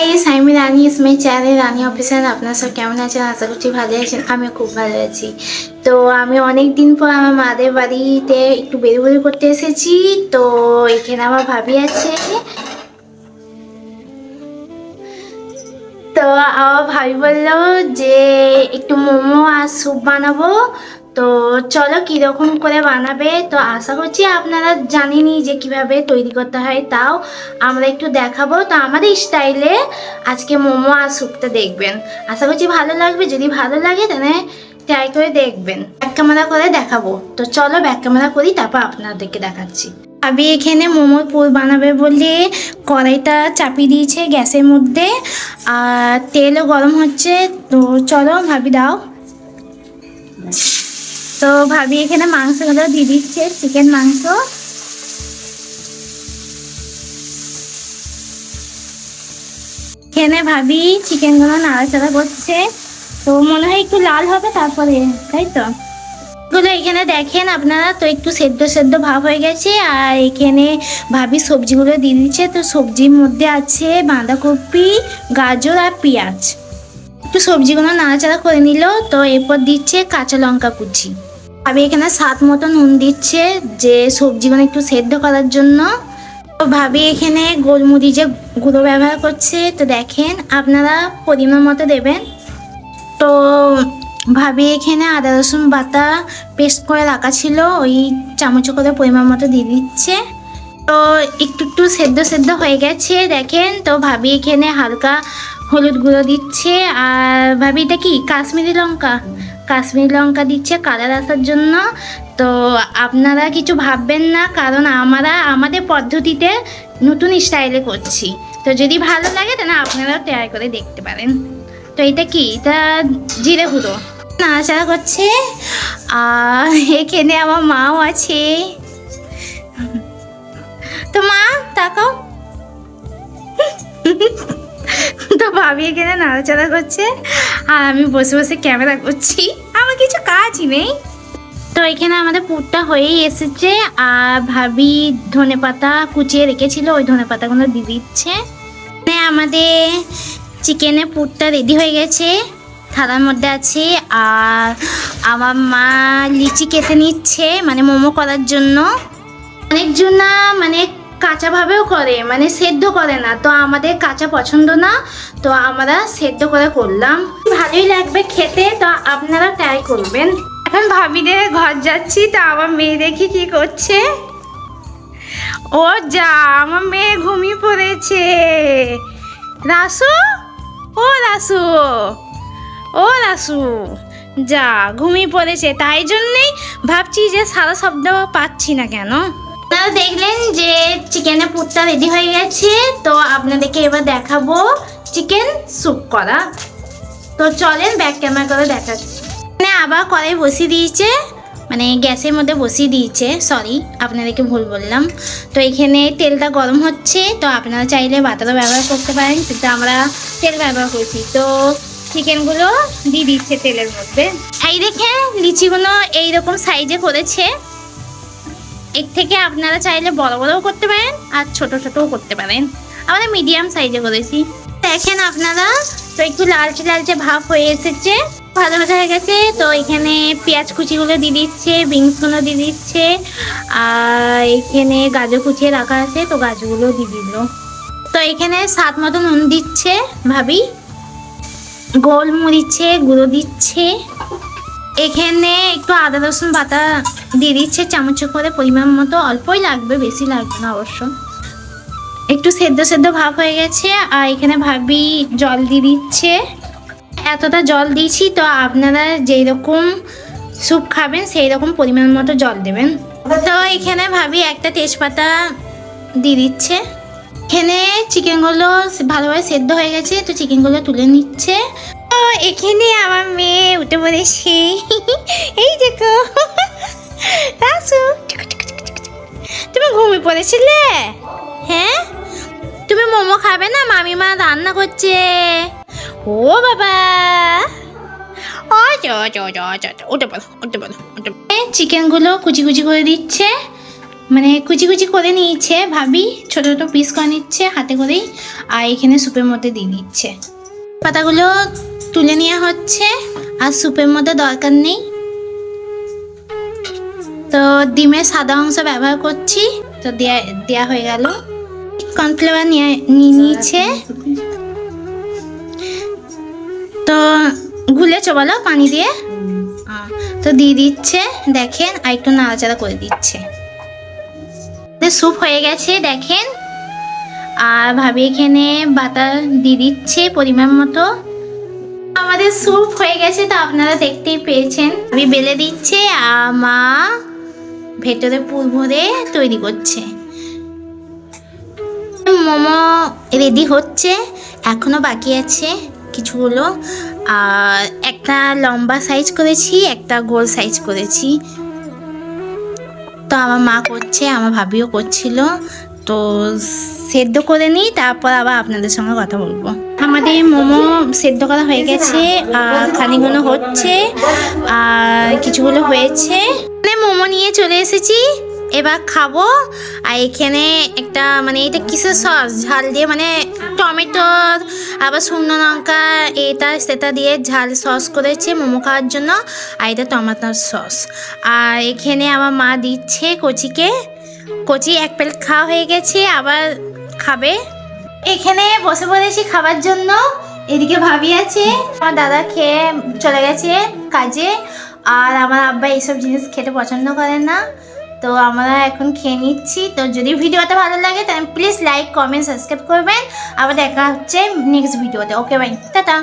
Guys, আমি রানী Ismail channel রানী officer. আপনারা সব কেমন আছেন? আশা করছি ভালো আছেন। আমি খুব ভালো আছি। তো আমি অনেক দিন পর আমার মাদের বাড়িতে একটু বেরোবেরি করতে এসেছি। তো এখানে আমার ভাবি আছে। তো আমার ভাবি বললো যে একটু মোমো আর স্যুপ বানাবো। তো চলো কীরকম করে বানাবে। তো আশা করছি আপনারা জানেনই যে কিভাবে তৈরি করতে হয়, তাও আমরা একটু দেখাবো। তো আমাদের স্টাইলে আজকে মোমো আর স্যুপটা দেখবেন। আশা করছি ভালো লাগবে। যদি ভালো লাগে তাহলে ট্রাই করে দেখবেন। ব্যাক ক্যামেরা করে দেখাবো। তো চলো ব্যাক ক্যামেরা করি, তারপর আপনাদেরকে দেখাচ্ছি। ভাবি এখানে মোমোর পুর বানাবে বলে কড়াইটা চাপিয়ে দিয়েছে গ্যাসের মধ্যে, আর তেলও গরম হচ্ছে। তো চলো ভাবি দাও। তো ভাবি এখানে মাংসগুলো দিয়ে দিচ্ছে, চিকেন মাংস। এখানে ভাবি চিকেনগুলো নাড়াচাড়া করছে। তো মনে হয় একটু লাল হবে তারপরে, তাই তো? গুলো এখানে দেখেন আপনারা, তো একটু সেদ্ধ সেদ্ধ ভাব হয়ে গেছে। আর এখানে ভাবি সবজিগুলো দিয়ে দিচ্ছে। তো সবজির মধ্যে আছে বাঁধাকপি, গাজর আর পেঁয়াজ। একটু সবজিগুলো নাড়াচাড়া করে নিল। তো এরপর দিচ্ছে কাঁচা লঙ্কা কুচি। ভাবি এখানে স্বাদ মতো নুন দিচ্ছে, যে সবজিগুলো একটু সেদ্ধ করার জন্য। তো ভাবি এখানে গোলমরিচের গুঁড়ো ব্যবহার করছে। তো দেখেন আপনারা পরিমাণ মতো দেবেন। তো ভাবি এখানে আদা রসুন বাটা পেস্ট করে রাখা ছিল, ওই চামচ করে পরিমাণ মতো দিয়ে দিচ্ছে। তো একটু একটু সেদ্ধ সেদ্ধ হয়ে গেছে দেখেন। তো ভাবি এখানে হালকা হলুদ গুঁড়ো দিচ্ছে। আর ভাবি এটা কি কাশ্মীরি লঙ্কা দিচ্ছে কালার আসার জন্য। তো আপনারা কিছু ভাববেন না, কারণ আমাদের পদ্ধতিতে নতুন স্টাইলে করছি। তো যদি ভালো লাগে তাহলে আপনারাও ট্রাই করে দেখতে পারেন। তো এটা কি, এটা জিরে গুঁড়ো নাড়াচাড়া করছে। আর এখানে আমার মাও আছে। তো মা তাকাও। তো ভাবি এখানে নাড়াচাড়া করছে, আর আমি বসে বসে ক্যামেরা করছি। আমার কিছু কাজই নেই। তো এখানে আমাদের পুরটা হয়েই এসেছে। আর ভাবি ধনেপাতা কুচিয়ে রেখেছিল, ওই ধনেপাতাগুলো দিয়ে দিচ্ছে। আমাদের চিকেনের পুরটা রেডি হয়ে গেছে, থালার মধ্যে আছে। আর আমার মা লিচি কেটে নিচ্ছে, মানে মোমো করার জন্য। অনেকজন না মানে কাঁচাভাবেও করে, মানে সেদ্ধ করে না। তো আমাদের কাঁচা পছন্দ না, তো আমরা সেদ্ধ করে করলাম। ভালোই লাগবে খেতে, তো আপনারা ট্রাই করবেন। এখন ভাবিদের ঘর যাচ্ছি। তো আমার মেয়ে দেখি কি করছে। ও যা, আমার মেয়ে ঘুমিয়ে পড়েছে। রাসু, ও রাসু, ও রাসু, যা ঘুমিয়ে পড়েছে। তাই জন্যেই ভাবছি যে সারা শব্দ পাচ্ছি না কেন। আপনারা দেখলেন যে চিকেনের পুরটা রেডি হয়ে গেছে। তো আপনাদেরকে এবার দেখাবো চিকেন স্যুপ করা। তো চলেন ব্যাক ক্যামেরা করে দেখাচ্ছি। আবার কড়াই বসিয়ে দিয়েছে, মানে গ্যাসের মধ্যে বসিয়ে দিয়েছে। সরি, আপনাদেরকে ভুল বললাম। তো এখানে তেলটা গরম হচ্ছে। তো আপনারা চাইলে বাটারও ব্যবহার করতে পারেন, কিন্তু আমরা তেল ব্যবহার করছি। তো চিকেনগুলো দিয়ে দিচ্ছে তেলের মধ্যে। এই দেখে লিচিগুলো এইরকম সাইজে করেছে। এর থেকে আপনারা চাইলে বড় বড়ও করতে পারেন আর ছোট ছোটও করতে পারেন। আমরা মিডিয়াম সাইজে করেছি। দেখেন আপনারা, তো একটু লালচে লালচে ভাব হয়ে এসেছে, ভাজা ভাজা হয়ে গেছে। তো এখানে পেঁয়াজ কুচিগুলো দিয়ে দিচ্ছে, বিনসগুলো দিয়ে দিচ্ছে। আর এখানে গাজর কুচিয়ে রাখা আছে, তো গাজরগুলো দিয়ে দিল। তো এখানে স্বাদ মতো নুন দিচ্ছে ভাবি, গোলমরিচে গুঁড়ো দিচ্ছে। এখানে একটু আদা রসুন বাটা দিয়ে দিচ্ছে চামচ করে পরিমাণ মতো। অল্পই লাগবে, বেশি লাগবে না অবশ্য। একটু সেদ্ধ সেদ্ধ ভাব হয়ে গেছে। আর এখানে ভাবি জল দিয়ে দিচ্ছে। এতটা জল দিয়েছি। তো আপনারা যেই রকম স্যুপ খাবেন সেই রকম পরিমাণ মতো জল দেবেন। তো এখানে ভাবি একটা তেজপাতা দিয়ে দিচ্ছে। এখানে চিকেনগুলো ভালোভাবে সেদ্ধ হয়ে গেছে। তো চিকেনগুলো তুলে নিচ্ছে। তো এখানে আমার মেয়ে উঠে পড়েছে। এই দেখো রাসু, তুমি ঘুমিয়ে পড়েছিলে? হ্যাঁ, তুমি মোমো খাবে না? মামিমা রান্না করছে। ও বাবা, উঠে পড়ো, উঠে পড়ো, উঠে পড়ো। চিকেনগুলো কুচি কুচি করে দিচ্ছে মানে কুচি কুচি করে নিয়েছে ভাবি, ছোটো ছোটো পিস করে নিচ্ছে হাতে করেই, আর এখানে স্যুপের মধ্যে দিয়ে দিচ্ছে। পাতাগুলো তুলে নেওয়া হচ্ছে, আর স্যুপের মধ্যে দরকার নেই। তো ডিমের সাদা অংশ ব্যবহার করছি, তো দেয়া হয়ে গেল। কর্নফ্লাওয়ার নিয়ে নিয়েছে, তো গুলেছো বলো পানি দিয়ে, তো দিয়ে দিচ্ছে দেখেন, আর একটু নাড়াচাড়া করে দিচ্ছে। স্যুপ হয়ে গেছে দেখেন, আর ভাবি এখানে বাটার দিয়ে দিচ্ছে পরিমাণ মতো। আমাদের স্যুপ হয়ে গেছে, তো আপনারা দেখতেই পেয়েছেন। আমি বেলে দিচ্ছে, আর মা ভেতরে পুর ভরে তৈরি করছে। মোমো রেডি হচ্ছে, এখনো বাকি আছে কিছুগুলো। আর একটা লম্বা সাইজ করেছি, একটা গোল সাইজ করেছি। তো আমার মা করছে, আমার ভাবিও করছিল। তো সেদ্ধ করে নিই, তারপর আবার আপনাদের সঙ্গে কথা বলবো। আমাদের মোমো সেদ্ধ করা হয়ে গেছে, আর খানিকগুলো হচ্ছে, আর কিছুগুলো হয়েছে। মোমো নিয়ে চলে এসেছি, এবার খাবো। আর এখানে একটা মানে এটা কিসের সস, ঝাল দিয়ে, মানে টমেটো আবার শুকনো লঙ্কা এটা সেটা দিয়ে ঝাল সস করেছে মোমো খাওয়ার জন্য। আর এটা টমেটোর সস। আর এখানে আমার মা দিচ্ছে কচি এক প্লেট খাওয়া হয়ে গেছে, আবার খাবে। এখানে বসে পড়েছি খাবার জন্য। এদিকে ভাবি আছে, আমার দাদা খেয়ে চলে গেছে কাজে, আর আমার আব্বা এইসব জিনিস খেতে পছন্দ করে না। তো আমরা এখন খেয়ে নিচ্ছি। তো যদি ভিডিওটা ভালো লাগে তাহলে প্লিজ লাইক, কমেন্ট, সাবস্ক্রাইব করবেন। আবার দেখা হচ্ছে নেক্সট ভিডিওতে। Okay bye, tata.